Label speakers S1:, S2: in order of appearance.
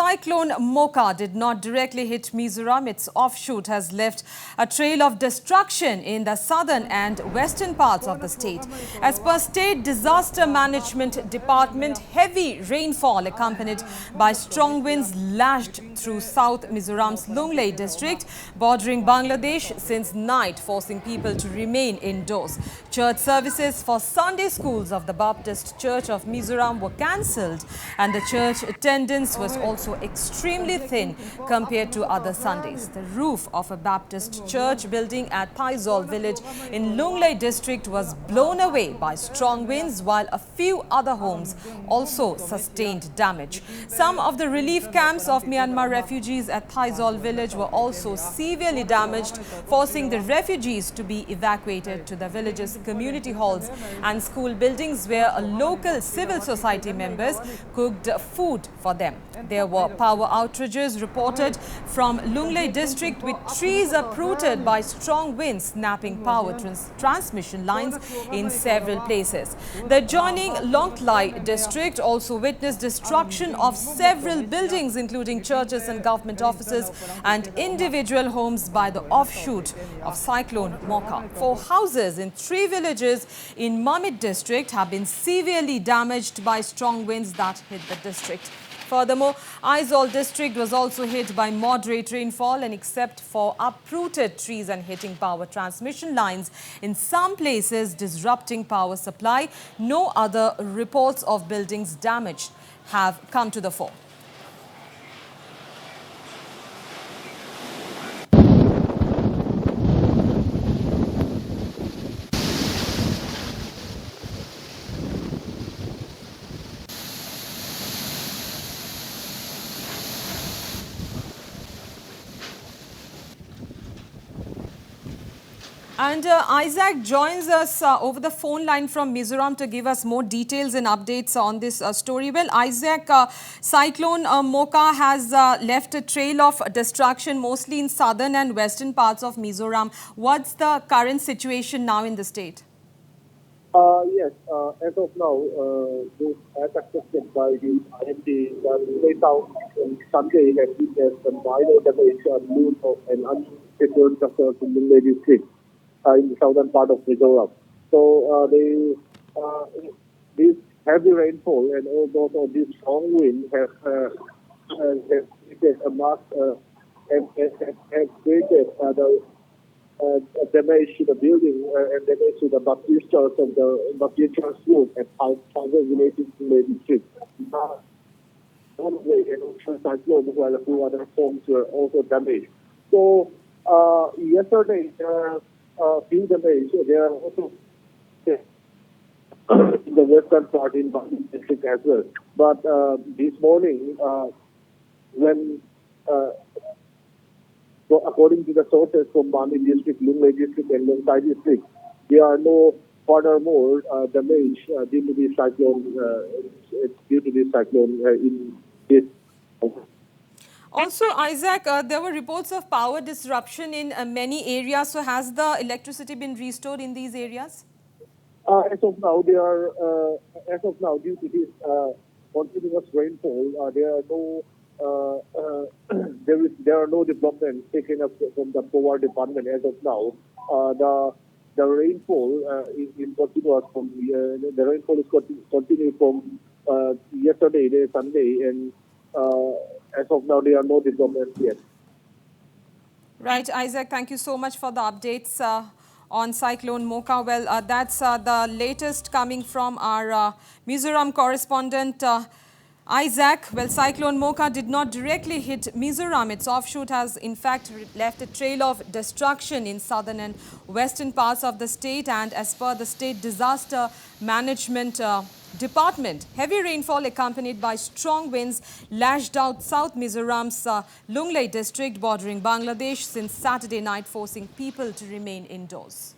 S1: Cyclone Mocha did not directly hit Mizoram. Its offshoot has left a trail of destruction in the southern and western parts of the state. As per State Disaster Management Department, heavy rainfall accompanied by strong winds lashed through South Mizoram's Lunglei district, bordering Bangladesh since night, forcing people to remain indoors. Church services for Sunday schools of the Baptist Church of Mizoram were cancelled, and the church attendance was also extremely thin compared to other Sundays. The roof of a Baptist church building at 𝗡𝗢𝗥𝗧𝗛𝗘 village in Lunglei district was blown away by strong winds, while a few other homes also sustained damage. Some of the relief camps of Myanmar refugees at 𝗡𝗢𝗥𝗧𝗛𝗘 village were also severely damaged, forcing the refugees to be evacuated to the village's community halls and school buildings, where local civil society members cooked food for them. There were power outages reported from Lunglei district, with trees uprooted by strong winds, snapping power transmission lines in several places. The adjoining Lunglei district also witnessed destruction of several buildings, including churches and government offices and individual homes, by the offshoot of Cyclone Mocha. 4 houses in 3 villages in Mamit district have been severely damaged by strong winds that hit the district. Furthermore, Aizawl district was also hit by moderate rainfall, and except for uprooted trees and hitting power transmission lines in some places, disrupting power supply, no other reports of buildings damaged have come to the fore. And Isaac joins us over the phone line from Mizoram to give us more details and updates on this story. Well, Isaac, Cyclone Mocha has left a trail of destruction mostly in southern and western parts of Mizoram. What's the current situation now in the state?
S2: Yes, as of now, as expected by the IMD, the South Sunday has witnessed a minor damage and unsecured structures in the Lunglei district in the southern part of Mizoram. So, this heavy rainfall and also this strong wind have created a mass created the damage to the building and damage to the Baptist Church and the Baptist Church roof at 𝗡𝗢𝗥𝗧𝗛𝗘 village in the district. And also Cyclone, while a few other homes were also damaged. So yesterday, few damage. There are also in the western part in Bangladesh district as well. But this morning, when so according to the sources from Mamit district, Lunglei district and Lunglei district, there are no furthermore damage due to this cyclone in this.
S1: Also, Isaac, there were reports of power disruption in many areas. So has the electricity been restored in these areas?
S2: As of now, due to this continuous rainfall, there are no developments taken up from the power department as of now. The rainfall is continuous from the rainfall is continuing from yesterday, Sunday, and as of now, there are no developments yet.
S1: Right, Isaac, thank you so much for the updates on Cyclone Mocha. Well, that's the latest coming from our Mizoram correspondent, Isaac. Well, Cyclone Mocha did not directly hit Mizoram. Its offshoot has in fact left a trail of destruction in southern and western parts of the state. And as per the State Disaster Management Department, heavy rainfall accompanied by strong winds lashed out South Mizoram's Lunglei district, bordering Bangladesh since Saturday night, forcing people to remain indoors.